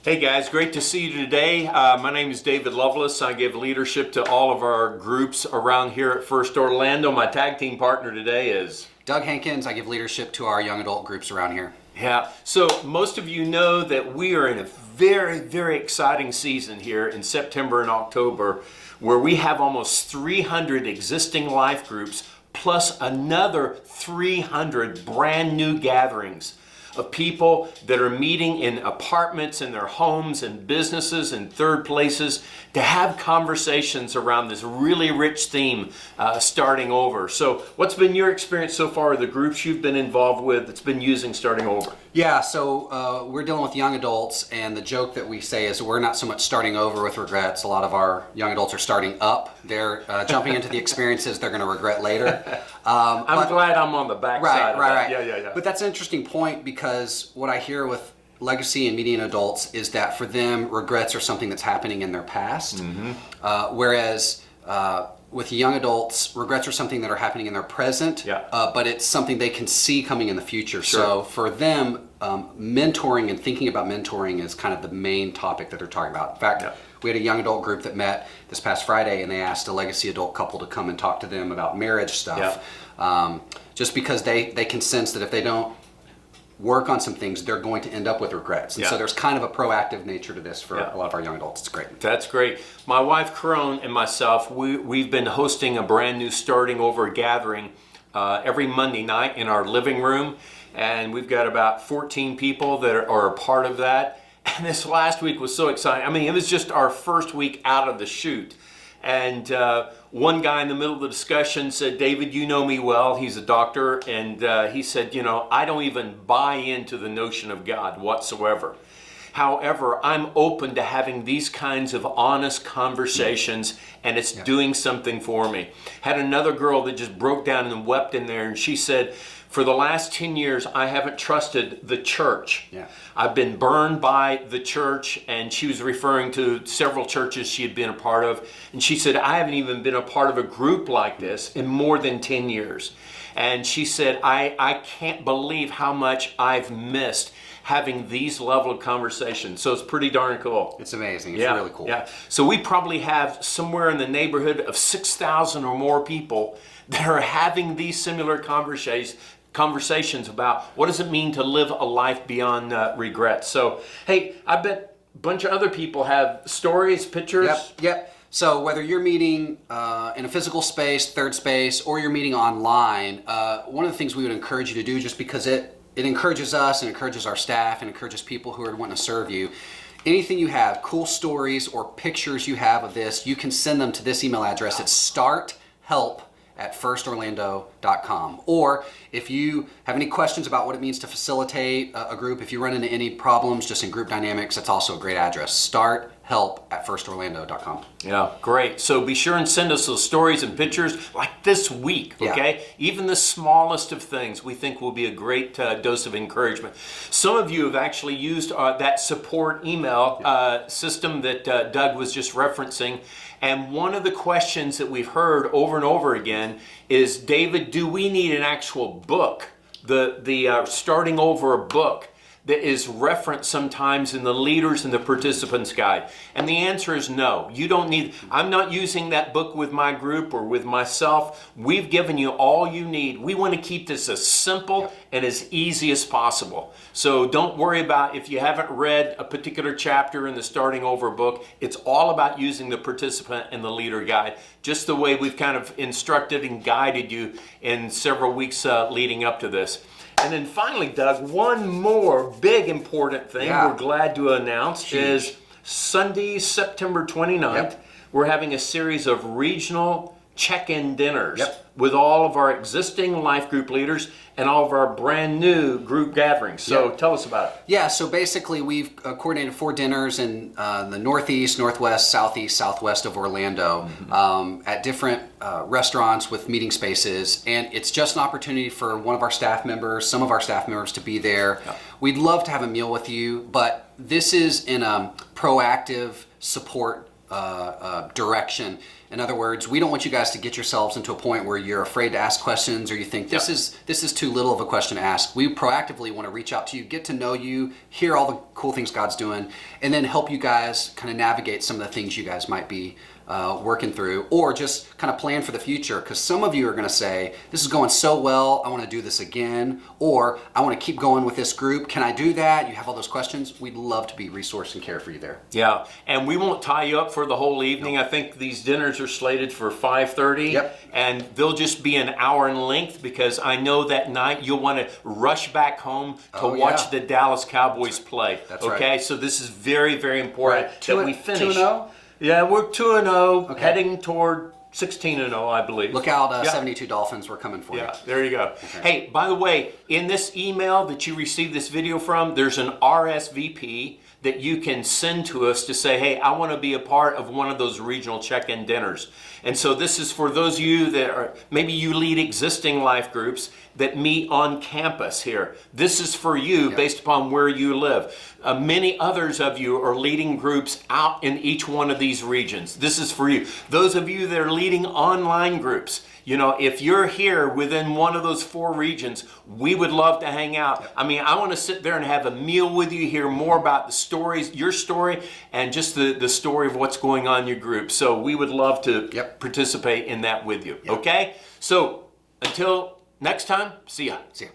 Hey guys, great to see you today. My name is David Lovelace. I give leadership to all of our groups around here at First Orlando. My tag team partner today is Doug Hankins. I give leadership to our young adult groups around here. Yeah, so most of you know that we are in a very, very exciting season here in September and October where we have almost 300 existing life groups plus another 300 brand new gatherings of people that are meeting in apartments, in their homes and businesses and third places to have conversations around this really rich theme, starting over. So what's been your experience so far, the groups you've been involved with that's been using starting over? Yeah, so we're dealing with young adults, and the joke that we say is we're not so much starting over with regrets. A lot of our young adults are starting up. They're jumping into the experiences they're going to regret later. I'm glad I'm on the back side of that. Yeah. But that's an interesting point because what I hear with legacy and median adults is that for them, regrets are something that's happening in their past, whereas with young adults, regrets are something that are happening in their present, but it's something they can see coming in the future. Sure. So for them, mentoring and thinking about mentoring is kind of the main topic that they're talking about. In fact, we had a young adult group that met this past Friday, and they asked a legacy adult couple to come and talk to them about marriage stuff, just because they can sense that if they don't work on some things, they're going to end up with regrets. And so there's kind of a proactive nature to this for a lot of our young adults. It's great. That's great. My wife, Caron, and myself, we've been hosting a brand new Starting Over gathering every Monday night in our living room. And we've got about 14 people that are a part of that. And this last week was so exciting. I mean, it was just our first week out of the chute. And one guy in the middle of the discussion said, David, you know me well. He's a doctor. And he said, I don't even buy into the notion of God whatsoever. However, I'm open to having these kinds of honest conversations, and it's doing something for me. Had another girl that just broke down and wept in there, and she said, for the last 10 years, I haven't trusted the church. I've been burned by the church, and she was referring to several churches she had been a part of. And she said, I haven't even been a part of a group like this in more than 10 years. And she said, I can't believe how much I've missed having these level of conversations. So it's pretty darn cool. It's amazing. It's really cool. Yeah. So we probably have somewhere in the neighborhood of 6,000 or more people that are having these similar conversations about what does it mean to live a life beyond regret. So, hey, I bet a bunch of other people have stories, pictures. Yep. So whether you're meeting in a physical space, third space, or you're meeting online, one of the things we would encourage you to do, just because it encourages us and encourages our staff and encourages people who are wanting to serve you, anything you have, cool stories or pictures you have of this, you can send them to this email address. It's starthelp@firstorlando.com. Or if you have any questions about what it means to facilitate a group, if you run into any problems just in group dynamics, that's also a great address. starthelp@firstorlando.com. Yeah, great. So be sure and send us those stories and pictures like this week, okay? Even the smallest of things we think will be a great dose of encouragement. Some of you have actually used that support email system that Doug was just referencing. And one of the questions that we've heard over and over again is, David, do we need an actual book, the Starting Over book that is referenced sometimes in the Leaders and the Participants Guide? And the answer is no. You don't need, I'm not using that book with my group or with myself. We've given you all you need. We want to keep this as simple and as easy as possible. So don't worry about if you haven't read a particular chapter in the Starting Over book. It's all about using the Participant and the Leader Guide, just the way we've kind of instructed and guided you in several weeks leading up to this. And then finally, Doug, one more big important thing we're glad to announce is Sunday, September 29th, we're having a series of regional check-in dinners with all of our existing life group leaders and all of our brand new group gatherings. So tell us about it. Yeah, so basically we've coordinated 4 dinners in the Northeast, Northwest, Southeast, Southwest of Orlando at different restaurants with meeting spaces. And it's just an opportunity for one of our staff members, some of our staff members to be there. We'd love to have a meal with you, but this is in a proactive support direction. In other words, we don't want you guys to get yourselves into a point where you're afraid to ask questions or you think this is too little of a question to ask. We proactively want to reach out to you, get to know you, hear all the cool things God's doing, and then help you guys kind of navigate some of the things you guys might be working through, or just kind of plan for the future, because some of you are going to say, this is going so well, I want to do this again, or I want to keep going with this group. Can I do that? You have all those questions. We'd love to be resource and care for you there. Yeah, and we won't tie you up for the whole evening. I think these dinners are slated for 5:30, and they'll just be an hour in length, because I know that night you'll want to rush back home to watch the Dallas Cowboys play. That's okay, right. So this is very, very important that we finish. 2-0? Yeah, we're 2-0, heading toward 16-0, I believe. Look out, 72 Dolphins, we're coming for you. Yeah, there you go. Okay. Hey, by the way, in this email that you received this video from, there's an RSVP that you can send to us to say, hey, I want to be a part of one of those regional check-in dinners. And so this is for those of you that are, maybe you lead existing life groups that meet on campus here. This is for you based upon where you live. Many others of you are leading groups out in each one of these regions. This is for you. Those of you that are leading online groups, you know, if you're here within one of those 4 regions, we would love to hang out. I mean, I want to sit there and have a meal with you, hear more about the stories, your story, and just the story of what's going on in your group. So we would love to participate in that with you. Okay? So until next time, see ya. See ya.